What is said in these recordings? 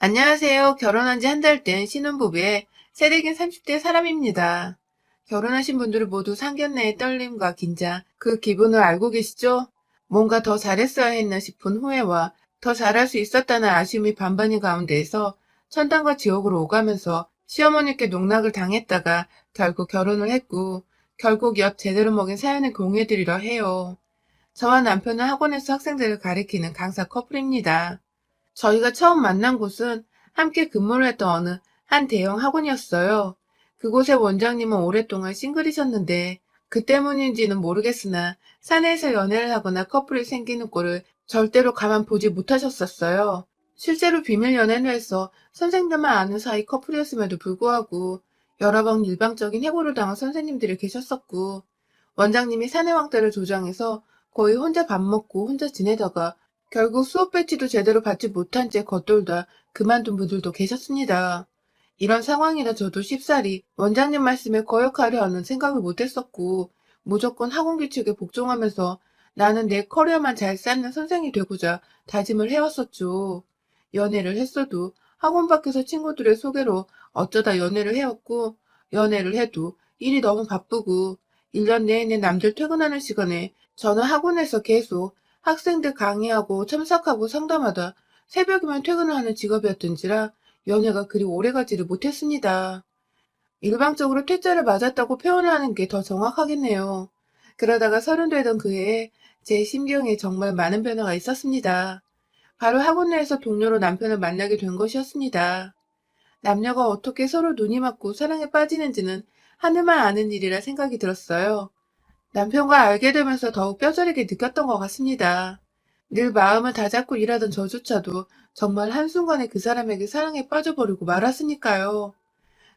안녕하세요. 결혼한 지 한 달 된 신혼부부의 새내긴 30대 사람입니다. 결혼하신 분들은 모두 상견례의 떨림과 긴장, 그 기분을 알고 계시죠? 뭔가 더 잘했어야 했나 싶은 후회와 더 잘할 수 있었다는 아쉬움이 반반인 가운데에서 천당과 지옥으로 오가면서 시어머니께 농락을 당했다가 결국 결혼을 했고, 결국 엿 제대로 먹인 사연을 공유해드리려 해요. 저와 남편은 학원에서 학생들을 가리키는 강사 커플입니다. 저희가 처음 만난 곳은 함께 근무를 했던 어느 한 대형 학원이었어요. 그곳의 원장님은 오랫동안 싱글이셨는데 그 때문인지는 모르겠으나 사내에서 연애를 하거나 커플이 생기는 꼴을 절대로 가만 보지 못하셨었어요. 실제로 비밀 연애를 해서 선생님들만 아는 사이 커플이었음에도 불구하고 여러 번 일방적인 해고를 당한 선생님들이 계셨었고, 원장님이 사내 왕따를 조장해서 거의 혼자 밥 먹고 혼자 지내다가 결국 수업 배치도 제대로 받지 못한 채 겉돌다 그만둔 분들도 계셨습니다. 이런 상황이라 저도 쉽사리 원장님 말씀에 거역하려 하는 생각을 못했었고, 무조건 학원 규칙에 복종하면서 나는 내 커리어만 잘 쌓는 선생이 되고자 다짐을 해왔었죠. 연애를 했어도 학원 밖에서 친구들의 소개로 어쩌다 연애를 해왔고, 연애를 해도 일이 너무 바쁘고 1년 내내 남들 퇴근하는 시간에 저는 학원에서 계속 학생들 강의하고 참석하고 상담하다 새벽이면 퇴근을 하는 직업이었던지라 연애가 그리 오래가지를 못했습니다. 일방적으로 퇴짜를 맞았다고 표현을 하는 게 더 정확하겠네요. 그러다가 30 되던 그 해에 제 심경에 정말 많은 변화가 있었습니다. 바로 학원 내에서 동료로 남편을 만나게 된 것이었습니다. 남녀가 어떻게 서로 눈이 맞고 사랑에 빠지는지는 하늘만 아는 일이라 생각이 들었어요. 남편과 알게 되면서 더욱 뼈저리게 느꼈던 것 같습니다. 늘 마음을 다잡고 일하던 저조차도 정말 한순간에 그 사람에게 사랑에 빠져버리고 말았으니까요.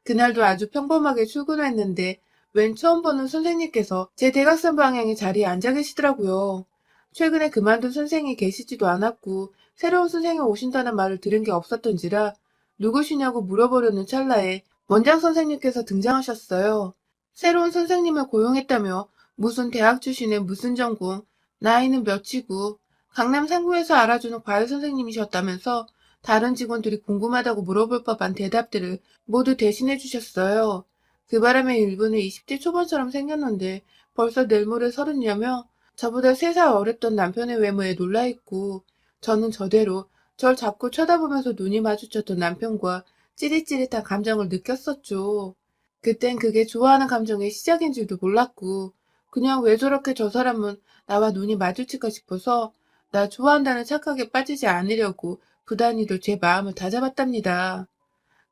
그날도 아주 평범하게 출근했는데 웬 처음 보는 선생님께서 제 대각선 방향의 자리에 앉아 계시더라고요. 최근에 그만둔 선생이 계시지도 않았고 새로운 선생이 오신다는 말을 들은 게 없었던지라 누구시냐고 물어보려는 찰나에 원장 선생님께서 등장하셨어요. 새로운 선생님을 고용했다며 무슨 대학 출신의 무슨 전공, 나이는 몇이고 강남 상구에서 알아주는 과외 선생님이셨다면서 다른 직원들이 궁금하다고 물어볼 법한 대답들을 모두 대신해 주셨어요. 그 바람에 일부는 20대 초반처럼 생겼는데 벌써 내일 모레 30이라며 저보다 3살 어렸던 남편의 외모에 놀라있고, 저는 저대로 절 자꾸 쳐다보면서 눈이 마주쳤던 남편과 찌릿찌릿한 감정을 느꼈었죠. 그땐 그게 좋아하는 감정의 시작인 줄도 몰랐고, 그냥 왜 저렇게 저 사람은 나와 눈이 마주칠까 싶어서 나 좋아한다는 착각에 빠지지 않으려고 부단히도 제 마음을 다잡았답니다.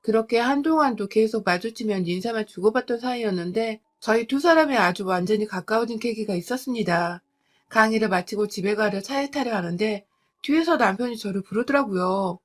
그렇게 한동안도 계속 마주치면 인사만 주고받던 사이였는데 저희 두 사람이 아주 완전히 가까워진 계기가 있었습니다. 강의를 마치고 집에 가려 차에 타려 하는데 뒤에서 남편이 저를 부르더라고요.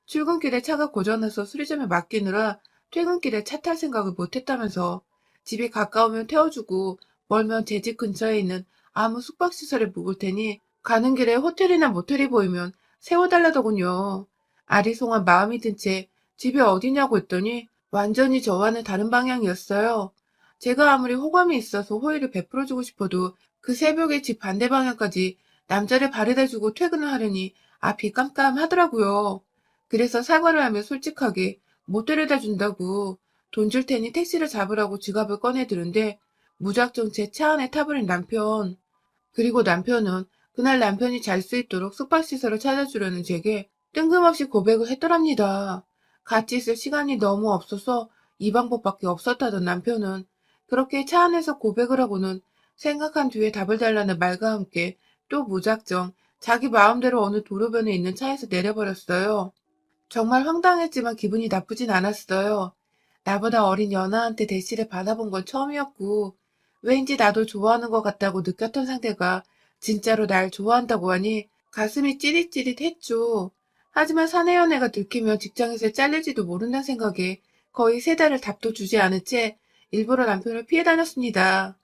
출근길에 차가 고장나서 수리점에 맡기느라 퇴근길에 차 탈 생각을 못했다면서 집이 가까우면 태워주고 멀면 제 집 근처에 있는 아무 숙박시설에 묵을 테니 가는 길에 호텔이나 모텔이 보이면 세워달라더군요. 아리송한 마음이 든 채 집이 어디냐고 했더니 완전히 저와는 다른 방향이었어요. 제가 아무리 호감이 있어서 호의를 베풀어주고 싶어도 그 새벽에 집 반대 방향까지 남자를 바래다주고 퇴근을 하려니 앞이 깜깜하더라고요. 그래서 사과를 하며 솔직하게 못 데려다 준다고 돈 줄 테니 택시를 잡으라고 지갑을 꺼내드는데 무작정 제 차 안에 타버린 남편. 그리고 남편은 그날 남편이 잘 수 있도록 숙박시설을 찾아주려는 제게 뜬금없이 고백을 했더랍니다. 같이 있을 시간이 너무 없어서 이 방법밖에 없었다던 남편은 그렇게 차 안에서 고백을 하고는 생각한 뒤에 답을 달라는 말과 함께 또 무작정 자기 마음대로 어느 도로변에 있는 차에서 내려버렸어요. 정말 황당했지만 기분이 나쁘진 않았어요. 나보다 어린 연하한테 대시를 받아본 건 처음이었고, 왠지 나도 좋아하는 것 같다고 느꼈던 상대가 진짜로 날 좋아한다고 하니 가슴이 찌릿찌릿했죠. 하지만 사내 연애가 들키면 직장에서 잘릴지도 모른다는 생각에 거의 3달을 답도 주지 않은 채 일부러 남편을 피해 다녔습니다.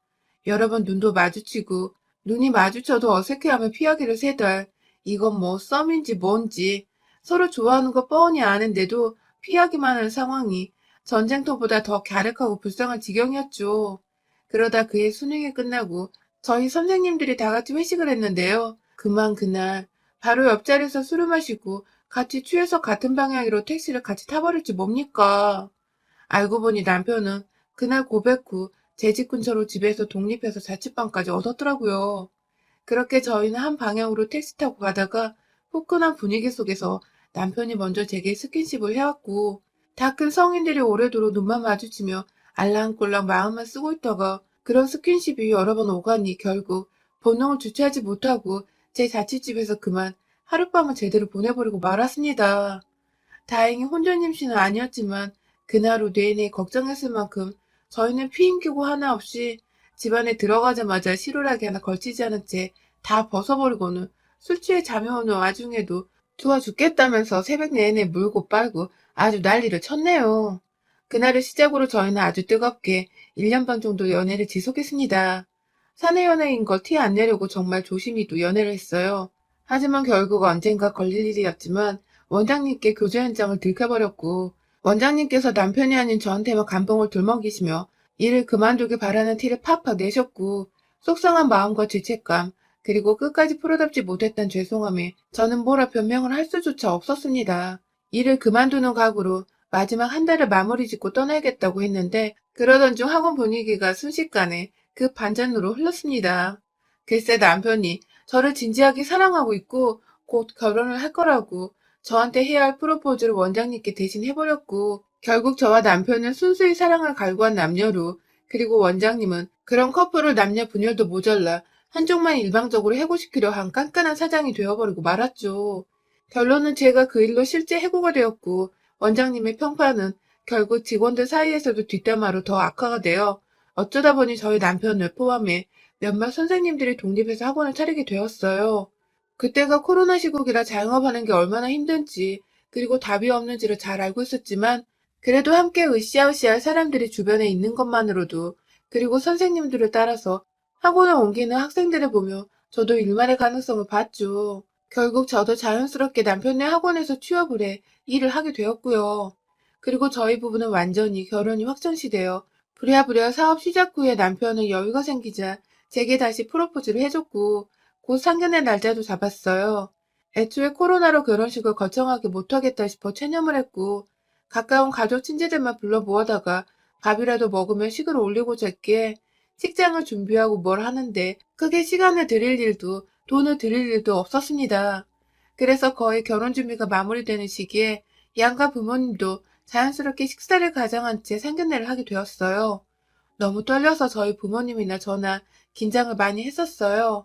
여러 번 눈도 마주치고 눈이 마주쳐도 어색해하며 피하기를 3달. 이건 뭐 썸인지 뭔지 서로 좋아하는 거 뻔히 아는데도 피하기만 하는 상황이 전쟁터보다 더 갸륵하고 불쌍한 지경이었죠. 그러다 그해 수능이 끝나고 저희 선생님들이 다 같이 회식을 했는데요. 그날 바로 옆자리에서 술을 마시고 같이 취해서 같은 방향으로 택시를 같이 타버릴지 뭡니까? 알고 보니 남편은 그날 고백 후 제 집 근처로 집에서 독립해서 자취방까지 얻었더라고요. 그렇게 저희는 한 방향으로 택시 타고 가다가 후끈한 분위기 속에서 남편이 먼저 제게 스킨십을 해왔고, 다 큰 성인들이 오래도록 눈만 마주치며 알랑꼴랑 마음만 쓰고 있다가 그런 스킨십이 여러 번 오가니 결국 본능을 주체하지 못하고 제 자취집에서 그만 하룻밤을 제대로 보내버리고 말았습니다. 다행히 혼전 임신은 아니었지만 그날 후 내내 걱정했을 만큼 저희는 피임기고 하나 없이 집안에 들어가자마자 실오라기 하나 걸치지 않은 채 다 벗어버리고는 술 취해 잠이 오는 와중에도 좋아 죽겠다면서 새벽 내내 물고 빨고 아주 난리를 쳤네요. 그날을 시작으로 저희는 아주 뜨겁게 1년 반 정도 연애를 지속했습니다. 사내 연애인 걸 티 안 내려고 정말 조심히도 연애를 했어요. 하지만 결국 언젠가 걸릴 일이었지만 원장님께 교제 현장을 들켜버렸고, 원장님께서 남편이 아닌 저한테만 감봉을 들먹이시며 일을 그만두길 바라는 티를 팍팍 내셨고, 속상한 마음과 죄책감, 그리고 끝까지 풀어답지 못했던 죄송함에 저는 뭐라 변명을 할 수조차 없었습니다. 일을 그만두는 각오로 마지막 한 달을 마무리 짓고 떠나야겠다고 했는데, 그러던 중 학원 분위기가 순식간에 그 반전으로 흘렀습니다. 글쎄 남편이 저를 진지하게 사랑하고 있고 곧 결혼을 할 거라고 저한테 해야 할 프로포즈를 원장님께 대신 해버렸고, 결국 저와 남편은 순수히 사랑을 갈구한 남녀로, 그리고 원장님은 그런 커플을 남녀 분열도 모자라 한쪽만 일방적으로 해고시키려 한 깐깐한 사장이 되어버리고 말았죠. 결론은 제가 그 일로 실제 해고가 되었고, 원장님의 평판은 결국 직원들 사이에서도 뒷담화로 더 악화가 되어 어쩌다 보니 저희 남편을 포함해 몇몇 선생님들이 독립해서 학원을 차리게 되었어요. 그때가 코로나 시국이라 자영업하는 게 얼마나 힘든지, 그리고 답이 없는지를 잘 알고 있었지만 그래도 함께 으쌰으쌰할 사람들이 주변에 있는 것만으로도, 그리고 선생님들을 따라서 학원을 옮기는 학생들을 보며 저도 일만의 가능성을 봤죠. 결국 저도 자연스럽게 남편네 학원에서 취업을 해 일을 하게 되었고요. 그리고 저희 부부는 완전히 결혼이 확정시되어 부랴부랴 사업 시작 후에 남편은 여유가 생기자 제게 다시 프로포즈를 해줬고, 곧 상견례 날짜도 잡았어요. 애초에 코로나로 결혼식을 거창하게 못하겠다 싶어 체념을 했고, 가까운 가족 친지들만 불러 모아다가 밥이라도 먹으며 식을 올리고자 했기에 식장을 준비하고 뭘 하는데 크게 시간을 들일 일도 돈을 들일 일도 없었습니다. 그래서 거의 결혼 준비가 마무리되는 시기에 양가 부모님도 자연스럽게 식사를 가장한 채 상견례를 하게 되었어요. 너무 떨려서 저희 부모님이나 저나 긴장을 많이 했었어요.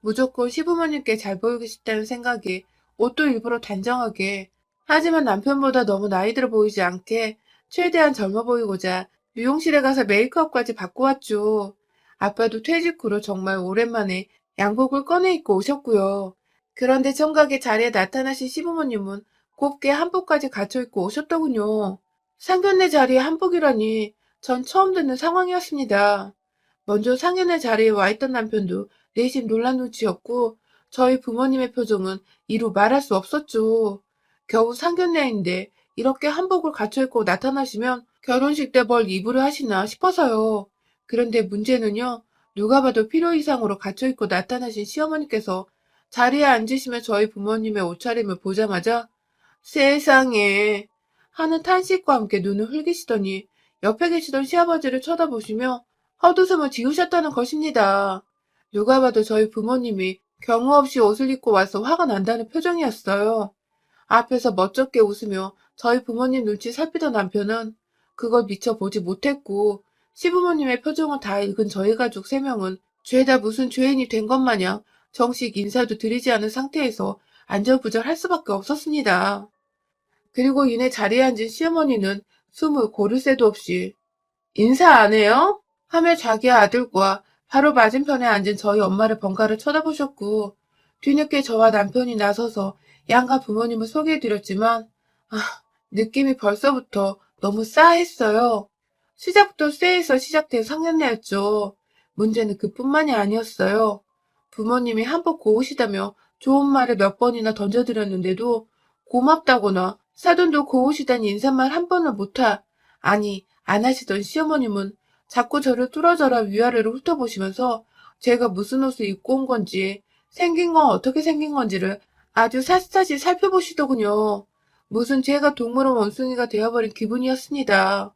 무조건 시부모님께 잘 보이고 싶다는 생각에 옷도 일부러 단정하게, 하지만 남편보다 너무 나이 들어 보이지 않게 최대한 젊어 보이고자 미용실에 가서 메이크업까지 받고 왔죠. 아빠도 퇴직 후로 정말 오랜만에 양복을 꺼내 입고 오셨고요. 그런데 청각의 자리에 나타나신 시부모님은 곱게 한복까지 갖춰 입고 오셨더군요. 상견례 자리에 한복이라니 전 처음 듣는 상황이었습니다. 먼저 상견례 자리에 와 있던 남편도 내심 놀란 눈치였고, 저희 부모님의 표정은 이루 말할 수 없었죠. 겨우 상견례인데 이렇게 한복을 갖춰 입고 나타나시면 결혼식 때 뭘 입으려 하시나 싶어서요. 그런데 문제는요, 누가 봐도 필요 이상으로 갖춰 입고 나타나신 시어머니께서 자리에 앉으시며 저희 부모님의 옷차림을 보자마자 세상에 하는 탄식과 함께 눈을 흘기시더니 옆에 계시던 시아버지를 쳐다보시며 헛웃음을 지으셨다는 것입니다. 누가 봐도 저희 부모님이 경우 없이 옷을 입고 와서 화가 난다는 표정이었어요. 앞에서 멋쩍게 웃으며 저희 부모님 눈치 살피던 남편은 그걸 미처 보지 못했고, 시부모님의 표정을 다 읽은 저희 가족 3명은 죄다 무슨 죄인이 된 것 마냥 정식 인사도 드리지 않은 상태에서 안절부절할 수밖에 없었습니다. 그리고 이내 자리에 앉은 시어머니는 숨을 고를 새도 없이 인사 안 해요? 하며 자기 아들과 바로 맞은편에 앉은 저희 엄마를 번갈아 쳐다보셨고, 뒤늦게 저와 남편이 나서서 양가 부모님을 소개해드렸지만, 아, 느낌이 벌써부터 너무 싸했어요. 시작부터 쎄해서 시작된 상견례였죠. 문제는 그뿐만이 아니었어요. 부모님이 한복 고우시다며 좋은 말을 몇 번이나 던져드렸는데도 고맙다거나 사돈도 고우시다니 인사말 한 번을 아니 안 하시던 시어머님은 자꾸 저를 뚫어져라 위아래로 훑어보시면서 제가 무슨 옷을 입고 온 건지, 생긴 건 어떻게 생긴 건지를 아주 샅샅이 살펴보시더군요. 무슨 제가 동물원 원숭이가 되어버린 기분이었습니다.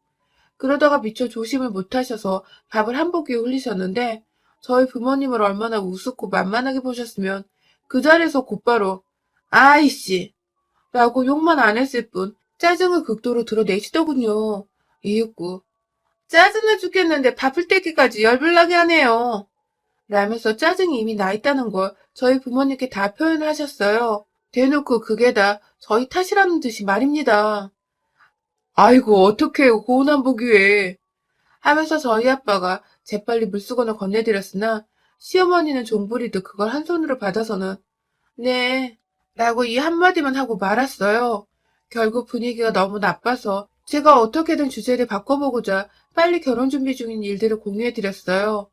그러다가 미처 조심을 못하셔서 밥을 한 포기에 흘리셨는데 저희 부모님을 얼마나 우습고 만만하게 보셨으면 그 자리에서 곧바로 아이씨 라고 욕만 안 했을 뿐 짜증을 극도로 드러내시더군요. 이윽고 짜증나 죽겠는데 밥을 떼기까지 열불나게 하네요. 라면서 짜증이 이미 나 있다는 걸 저희 부모님께 다 표현을 하셨어요. 대놓고 그게 다 저희 탓이라는 듯이 말입니다. 아이고 어떡해요 고운한 보기 에 하면서 저희 아빠가 재빨리 물수건을 건네드렸으나 시어머니는 종부리듯 그걸 한 손으로 받아서는 네 라고 이 한마디만 하고 말았어요. 결국 분위기가 너무 나빠서 제가 어떻게든 주제를 바꿔보고자 빨리 결혼 준비 중인 일들을 공유해드렸어요.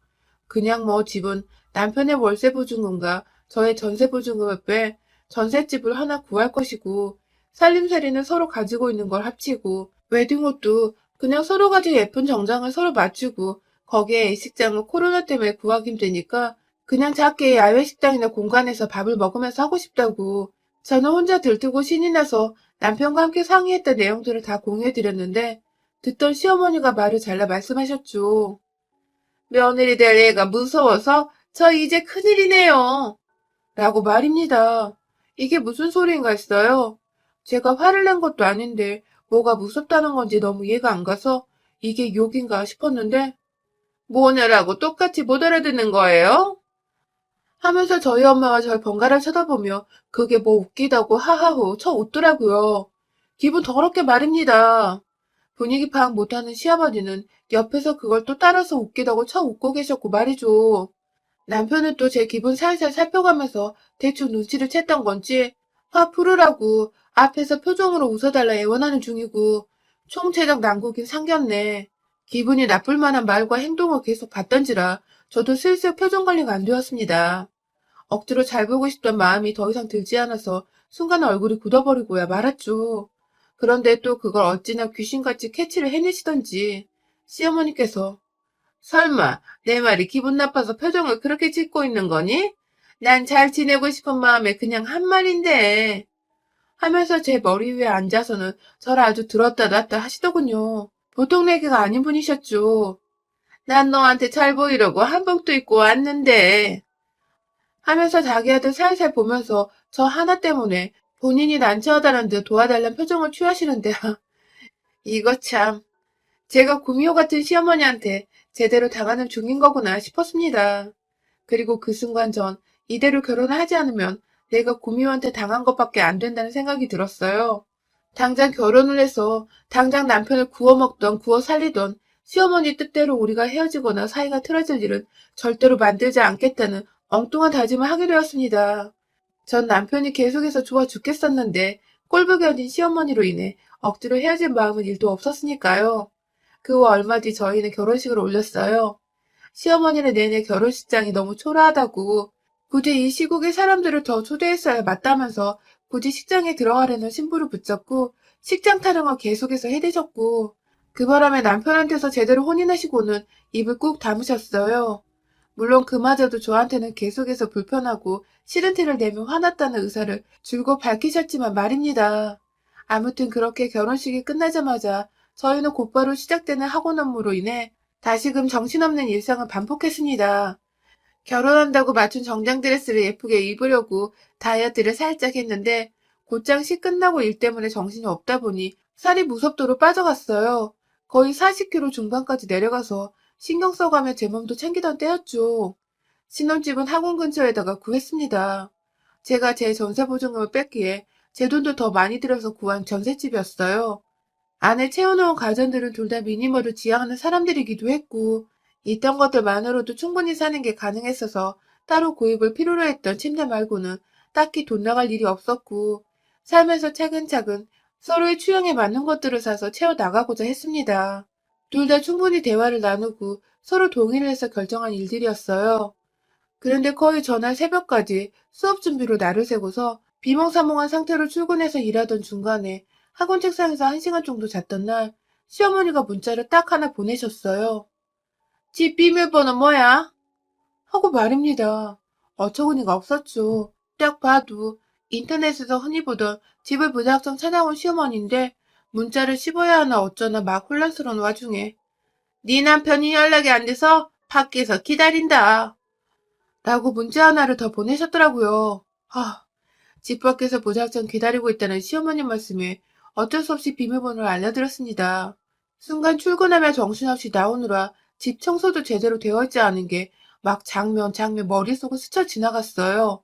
그냥 뭐 집은 남편의 월세 보증금과 저의 전세 보증금을 빼 전셋집을 하나 구할 것이고 살림살이는 서로 가지고 있는 걸 합치고 웨딩옷도 그냥 서로 가진 예쁜 정장을 서로 맞추고 거기에 예식장을 코로나 때문에 구하기 힘드니까 그냥 작게 야외 식당이나 공간에서 밥을 먹으면서 하고 싶다고 저는 혼자 들뜨고 신이 나서 남편과 함께 상의했던 내용들을 다 공유해드렸는데 듣던 시어머니가 말을 잘라 말씀하셨죠. 며느리 될 애가 무서워서 저 이제 큰일이네요. 라고 말입니다. 이게 무슨 소리인가 했어요. 제가 화를 낸 것도 아닌데 뭐가 무섭다는 건지 너무 이해가 안 가서 이게 욕인가 싶었는데 뭐냐라고 똑같이 못 알아듣는 거예요? 하면서 저희 엄마가 절 번갈아 쳐다보며 그게 뭐 웃기다고 하하호 쳐 웃더라고요. 기분 더럽게 말입니다. 분위기 파악 못하는 시아버지는 옆에서 그걸 또 따라서 웃기다고 쳐 웃고 계셨고 말이죠. 남편은 또 제 기분 살살 살펴가면서 대충 눈치를 챘던 건지 화 풀으라고 앞에서 표정으로 웃어달라 애원하는 중이고 총체적 난국인 상견례. 기분이 나쁠 만한 말과 행동을 계속 봤던지라 저도 슬슬 표정 관리가 안 되었습니다. 억지로 잘 보고 싶던 마음이 더 이상 들지 않아서 순간 얼굴이 굳어버리고야 말았죠. 그런데 또 그걸 어찌나 귀신같이 캐치를 해내시던지 시어머니께서 설마 내 말이 기분 나빠서 표정을 그렇게 짓고 있는 거니? 난 잘 지내고 싶은 마음에 그냥 한 말인데 하면서 제 머리 위에 앉아서는 저를 아주 들었다 놨다 하시더군요. 보통 내기가 아닌 분이셨죠. 난 너한테 잘 보이려고 한복도 입고 왔는데 하면서 자기 아들 살살 보면서 저 하나 때문에 본인이 난처하다는 듯 도와달라는 표정을 취하시는데 이거 참 제가 구미호 같은 시어머니한테 제대로 당하는 중인 거구나 싶었습니다. 그리고 그 순간 전 이대로 결혼하지 않으면 내가 구미호한테 당한 것밖에 안 된다는 생각이 들었어요. 당장 결혼을 해서 당장 남편을 구워먹던 구워 살리던 시어머니 뜻대로 우리가 헤어지거나 사이가 틀어질 일은 절대로 만들지 않겠다는 엉뚱한 다짐을 하게 되었습니다. 전 남편이 계속해서 좋아 죽겠었는데 꼴보기 어린 시어머니로 인해 억지로 헤어질 마음은 일도 없었으니까요. 그 후 얼마 뒤 저희는 결혼식을 올렸어요. 시어머니는 내내 결혼식장이 너무 초라하다고 굳이 이 시국의 사람들을 더 초대했어야 맞다면서 굳이 식장에 들어가려는 신부를 붙잡고 식장 타령을 계속해서 해대셨고 그 바람에 남편한테서 제대로 혼인하시고는 입을 꾹 다무셨어요. 물론 그마저도 저한테는 계속해서 불편하고 싫은 티를 내며 화났다는 의사를 줄곧 밝히셨지만 말입니다. 아무튼 그렇게 결혼식이 끝나자마자 저희는 곧바로 시작되는 학원 업무로 인해 다시금 정신없는 일상을 반복했습니다. 결혼한다고 맞춘 정장 드레스를 예쁘게 입으려고 다이어트를 살짝 했는데 곧장 시 끝나고 일 때문에 정신이 없다 보니 살이 무섭도록 빠져갔어요. 거의 40kg 중반까지 내려가서 신경 써가며 제 몸도 챙기던 때였죠. 신혼집은 학원 근처에다가 구했습니다. 제가 제 전세 보증금을 뺐기에 제 돈도 더 많이 들여서 구한 전셋집이었어요. 안에 채워놓은 가전들은 둘 다 미니멀을 지향하는 사람들이기도 했고 있던 것들만으로도 충분히 사는 게 가능했어서 따로 구입을 필요로 했던 침대 말고는 딱히 돈 나갈 일이 없었고 살면서 차근차근 서로의 취향에 맞는 것들을 사서 채워나가고자 했습니다. 둘 다 충분히 대화를 나누고 서로 동의를 해서 결정한 일들이었어요. 그런데 거의 전날 새벽까지 수업 준비로 날을 새고서 비몽사몽한 상태로 출근해서 일하던 중간에 학원 책상에서 1시간 정도 잤던 날 시어머니가 문자를 딱 하나 보내셨어요. 집 비밀번호 뭐야? 하고 말입니다. 어처구니가 없었죠. 딱 봐도 인터넷에서 흔히 보던 집을 무작정 찾아온 시어머니인데 문자를 씹어야 하나 어쩌나 막 혼란스러운 와중에 네 남편이 연락이 안 돼서 밖에서 기다린다 라고 문자 하나를 더 보내셨더라고요. 집 밖에서 무작정 기다리고 있다는 시어머님 말씀에 어쩔 수 없이 비밀번호를 알려드렸습니다. 순간 출근하며 정신없이 나오느라 집 청소도 제대로 되어 있지 않은 게 막 장면 머릿속을 스쳐 지나갔어요.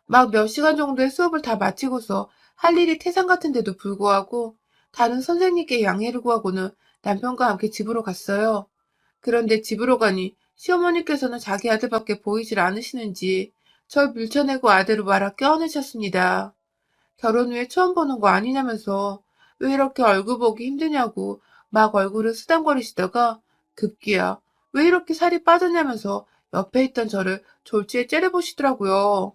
막 몇 시간 정도의 수업을 다 마치고서 할 일이 태산 같은데도 불구하고 다른 선생님께 양해를 구하고는 남편과 함께 집으로 갔어요. 그런데 집으로 가니 시어머니께서는 자기 아들밖에 보이질 않으시는지 절 밀쳐내고 아들을 말아 껴안으셨습니다. 결혼 후에 처음 보는 거 아니냐면서 왜 이렇게 얼굴 보기 힘드냐고 막 얼굴을 쓰담거리시다가 급기야 왜 이렇게 살이 빠졌냐면서 옆에 있던 저를 졸지에 째려보시더라고요.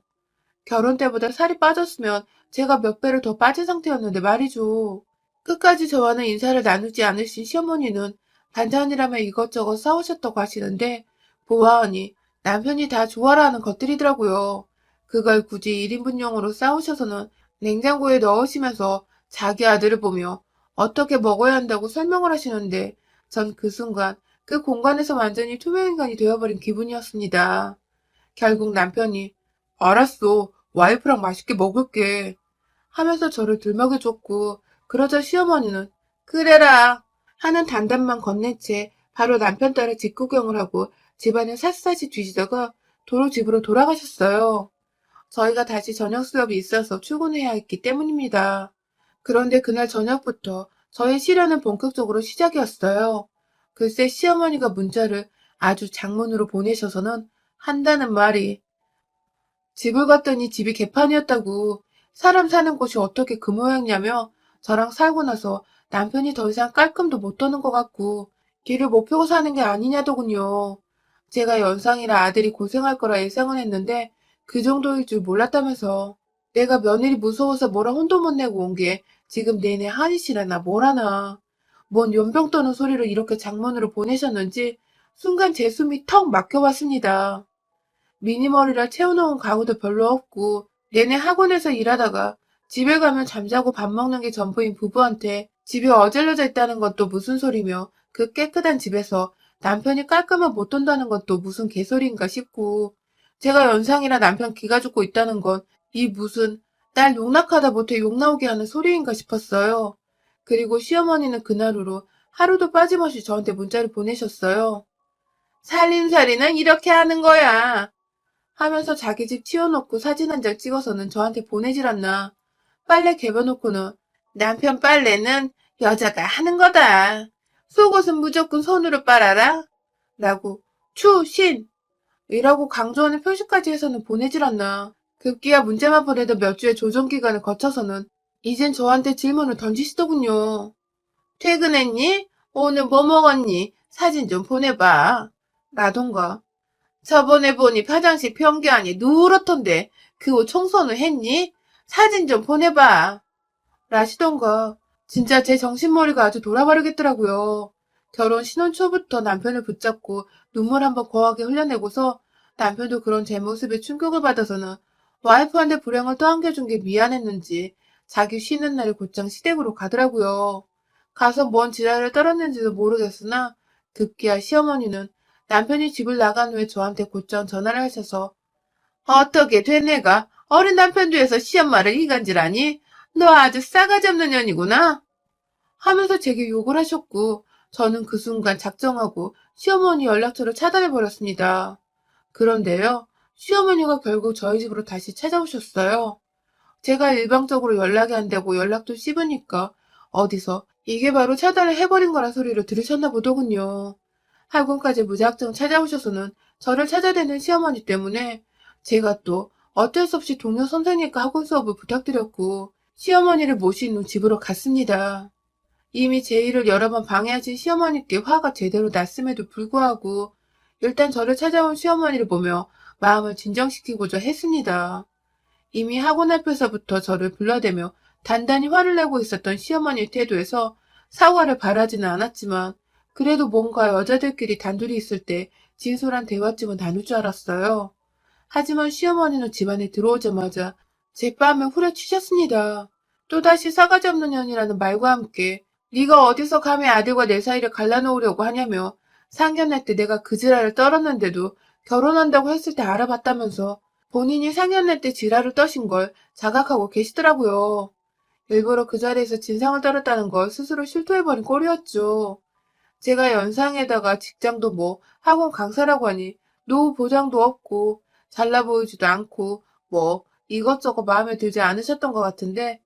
결혼 때보다 살이 빠졌으면 제가 몇 배를 더 빠진 상태였는데 말이죠. 끝까지 저와는 인사를 나누지 않으신 시어머니는 반찬이라며 이것저것 싸우셨다고 하시는데 보아하니 남편이 다 좋아라 하는 것들이더라고요. 그걸 굳이 1인분용으로 싸우셔서는 냉장고에 넣으시면서 자기 아들을 보며 어떻게 먹어야 한다고 설명을 하시는데 전 그 순간 그 공간에서 완전히 투명인간이 되어버린 기분이었습니다. 결국 남편이 알았어. 와이프랑 맛있게 먹을게. 하면서 저를 들먹여줬고 그러자 시어머니는 그래라 하는 단답만 건넨 채 바로 남편 따라 집구경을 하고 집안을 샅샅이 뒤지다가 도로 집으로 돌아가셨어요. 저희가 다시 저녁 수업이 있어서 출근해야 했기 때문입니다. 그런데 그날 저녁부터 저의 시련은 본격적으로 시작이었어요. 글쎄 시어머니가 문자를 아주 장문으로 보내셔서는 한다는 말이 집을 갔더니 집이 개판이었다고 사람 사는 곳이 어떻게 그 모양이냐며 저랑 살고 나서 남편이 더 이상 깔끔도 못 도는 것 같고 길을 못 펴고 사는 게 아니냐더군요. 제가 연상이라 아들이 고생할 거라 예상은 했는데 그 정도일 줄 몰랐다면서 내가 며느리 무서워서 뭐라 혼도 못 내고 온 게 지금 내내 한이 씨라나 뭐라나 뭔 연병 떠는 소리를 이렇게 장문으로 보내셨는지 순간 제 숨이 턱 막혀왔습니다. 미니멀이라 채워놓은 가구도 별로 없고 내내 학원에서 일하다가 집에 가면 잠자고 밥 먹는 게 전부인 부부한테 집이 어질러져 있다는 것도 무슨 소리며 그 깨끗한 집에서 남편이 깔끔한 못 돈다는 것도 무슨 개소리인가 싶고 제가 연상이라 남편 기가 죽고 있다는 건 이 무슨 날 용납하다 못해 욕 나오게 하는 소리인가 싶었어요. 그리고 시어머니는 그날후로 하루도 빠짐없이 저한테 문자를 보내셨어요. 살림살이는 이렇게 하는 거야. 하면서 자기 집 치워놓고 사진 한 장 찍어서는 저한테 보내질 않나. 빨래 개겨놓고는 남편 빨래는 여자가 하는 거다. 속옷은 무조건 손으로 빨아라. 라고 추신! 이라고 강조하는 표시까지 해서는 보내질 않나. 급기야 문자만 보내던 몇 주의 조정기간을 거쳐서는 이젠 저한테 질문을 던지시더군요. 퇴근했니? 오늘 뭐 먹었니? 사진 좀 보내봐. 라던가. 저번에 보니 화장실 변기안이 누렇던데 그 옷 청소는 했니? 사진 좀 보내봐. 라시던가. 진짜 제 정신머리가 아주 돌아버리겠더라고요. 결혼 신혼 초부터 남편을 붙잡고 눈물 한번 거하게 흘려내고서 남편도 그런 제 모습에 충격을 받아서는 와이프한테 불행을 떠안겨준 게 미안했는지 자기 쉬는 날에 곧장 시댁으로 가더라고요. 가서 뭔 지랄을 떨었는지도 모르겠으나 급기야 시어머니는 남편이 집을 나간 후에 저한테 곧장 전화를 하셔서 어떻게 된 애가 어린 남편 뒤에서 시엄마를 이간질하니? 너 아주 싸가지 없는 년이구나. 하면서 제게 욕을 하셨고 저는 그 순간 작정하고 시어머니 연락처를 차단해버렸습니다. 그런데요, 시어머니가 결국 저희 집으로 다시 찾아오셨어요. 제가 일방적으로 연락이 안 되고 연락도 씹으니까 어디서 이게 바로 차단을 해버린 거란 소리를 들으셨나 보더군요. 학원까지 무작정 찾아오셔서는 저를 찾아대는 시어머니 때문에 제가 또 어쩔 수 없이 동료 선생님과 학원 수업을 부탁드렸고 시어머니를 모신 후 집으로 갔습니다. 이미 제 일을 여러 번 방해하신 시어머니께 화가 제대로 났음에도 불구하고 일단 저를 찾아온 시어머니를 보며 마음을 진정시키고자 했습니다. 이미 학원 앞에서부터 저를 불러대며 단단히 화를 내고 있었던 시어머니의 태도에서 사과를 바라지는 않았지만 그래도 뭔가 여자들끼리 단둘이 있을 때 진솔한 대화쯤은 나눌 줄 알았어요. 하지만 시어머니는 집안에 들어오자마자 제 뺨을 후려치셨습니다. 또다시 싸가지 없는 년이라는 말과 함께 네가 어디서 감히 아들과 내 사이를 갈라놓으려고 하냐며 상견례 때 내가 그 지랄을 떨었는데도 결혼한다고 했을 때 알아봤다면서 본인이 상견례 때 지랄을 떠신 걸 자각하고 계시더라고요. 일부러 그 자리에서 진상을 떨었다는 걸 스스로 실토해버린 꼴이었죠. 제가 연상에다가 직장도 뭐 학원 강사라고 하니 노후 보장도 없고 잘나 보이지도 않고 뭐 이것저것 마음에 들지 않으셨던 것 같은데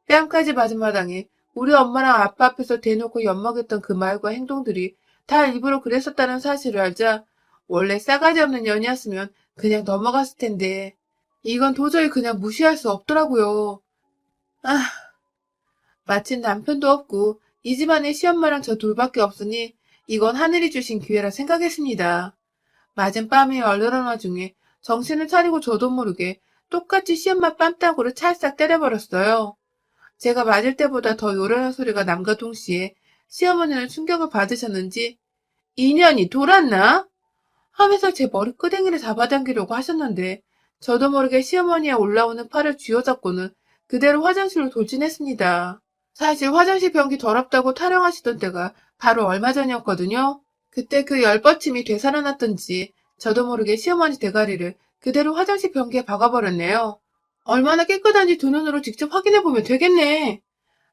뺨까지 맞은 마당에 우리 엄마랑 아빠 앞에서 대놓고 엿먹였던 그 말과 행동들이 다 일부러 그랬었다는 사실을 알자 원래 싸가지 없는 년이었으면 그냥 넘어갔을 텐데 이건 도저히 그냥 무시할 수 없더라고요. 아, 마침 남편도 없고 이 집안에 시엄마랑 저 둘밖에 없으니 이건 하늘이 주신 기회라 생각했습니다. 맞은 뺨이 얼얼한 와중에 정신을 차리고 저도 모르게 똑같이 시엄마 뺨따구를 찰싹 때려버렸어요. 제가 맞을 때보다 더 요란한 소리가 남과 동시에 시어머니는 충격을 받으셨는지 "인연이 돌았나?" 하면서 제 머리끄댕이를 잡아당기려고 하셨는데 저도 모르게 시어머니의 올라오는 팔을 쥐어잡고는 그대로 화장실로 돌진했습니다. 사실 화장실 변기 더럽다고 타령하시던 때가 바로 얼마 전이었거든요. 그때 그 열뻗침이 되살아났던지 저도 모르게 시어머니 대가리를 그대로 화장실 변기에 박아버렸네요. 얼마나 깨끗한지 두 눈으로 직접 확인해보면 되겠네.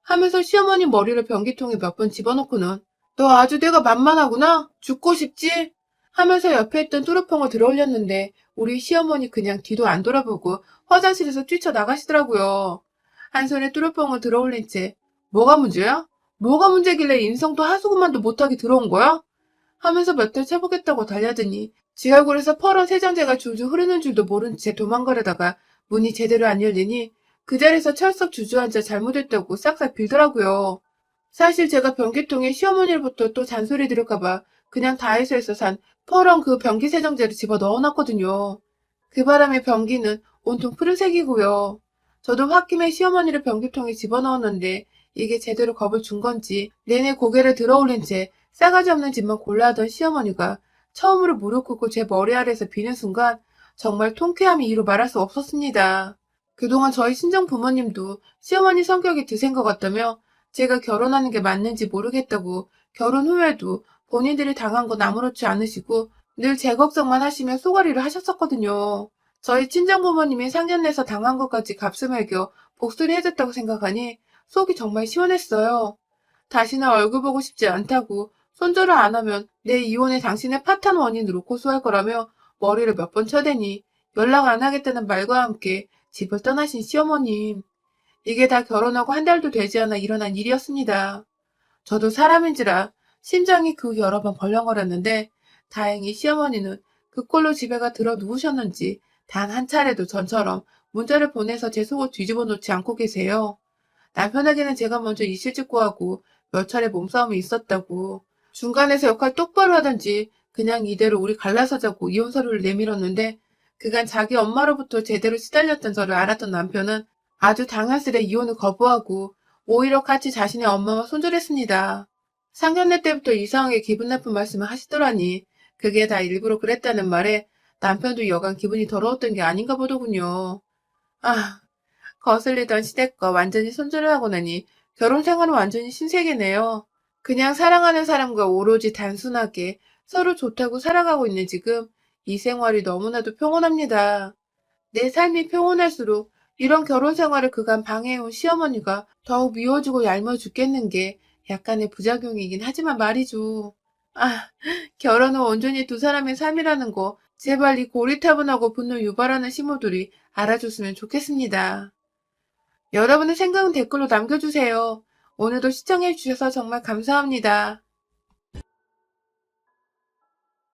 하면서 시어머니 머리를 변기통에 몇 번 집어넣고는 너 아주 내가 만만하구나. 죽고 싶지? 하면서 옆에 있던 뚜루펑을 들어올렸는데 우리 시어머니 그냥 뒤도 안 돌아보고 화장실에서 뛰쳐나가시더라고요. 한 손에 뚜루펑을 들어올린 채 뭐가 문제야? 뭐가 문제길래 인성도 하수구만도 못하게 들어온 거야? 하면서 몇 달 쳐보겠다고 달려드니 지 얼굴에서 퍼런 세정제가 줄줄 흐르는 줄도 모른 채 도망가려다가 문이 제대로 안 열리니 그 자리에서 철썩 주저앉아 잘못했다고 싹싹 빌더라고요. 사실 제가 변기통에 시어머니로부터 또 잔소리 들을까봐 그냥 다이소에서 산 퍼런 그 변기 세정제를 집어 넣어놨거든요. 그 바람에 변기는 온통 푸른색이고요. 저도 홧김에 시어머니를 변기통에 집어넣었는데 이게 제대로 겁을 준 건지 내내 고개를 들어올린 채 싸가지 없는 짓만 골라하던 시어머니가 처음으로 무릎 꿇고 제 머리 아래에서 비는 순간 정말 통쾌함이 이루 말할 수 없었습니다. 그동안 저희 친정 부모님도 시어머니 성격이 드센 것 같다며 제가 결혼하는 게 맞는지 모르겠다고 결혼 후에도 본인들이 당한 건 아무렇지 않으시고 늘 제 걱정만 하시며 소가리를 하셨었거든요. 저희 친정 부모님이 상견례에서 당한 것까지 값을 매겨 복수를 해줬다고 생각하니 속이 정말 시원했어요. 다시는 얼굴 보고 싶지 않다고 손절을 안 하면 내 이혼에 당신의 파탄 원인으로 고소할 거라며 머리를 몇 번 쳐대니 연락 안 하겠다는 말과 함께 집을 떠나신 시어머님. 이게 다 결혼하고 한 달도 되지 않아 일어난 일이었습니다. 저도 사람인지라 심장이 그 여러 번 벌렁거렸는데 다행히 시어머니는 그 꼴로 집에가 들어 누우셨는지 단 한 차례도 전처럼 문자를 보내서 제 속을 뒤집어 놓지 않고 계세요. 남편에게는 제가 먼저 이실 직고하고 몇 차례 몸싸움이 있었다고 중간에서 역할 똑바로 하든지 그냥 이대로 우리 갈라서 자고 이혼 서류를 내밀었는데 그간 자기 엄마로부터 제대로 시달렸던 저를 알았던 남편은 아주 당연스레 이혼을 거부하고 오히려 같이 자신의 엄마와 손절했습니다. 상견례 때부터 이상하게 기분 나쁜 말씀을 하시더라니 그게 다 일부러 그랬다는 말에 남편도 여간 기분이 더러웠던 게 아닌가 보더군요. 아, 거슬리던 시댁과 완전히 손절을 하고 나니 결혼 생활은 완전히 신세계네요. 그냥 사랑하는 사람과 오로지 단순하게 서로 좋다고 살아가고 있는 지금 이 생활이 너무나도 평온합니다. 내 삶이 평온할수록 이런 결혼 생활을 그간 방해해온 시어머니가 더욱 미워지고 얄미워 죽겠는 게 약간의 부작용이긴 하지만 말이죠. 아, 결혼은 온전히 두 사람의 삶이라는 거 제발 이 고리타분하고 분노 유발하는 시모들이 알아줬으면 좋겠습니다. 여러분의 생각은 댓글로 남겨주세요. 오늘도 시청해주셔서 정말 감사합니다.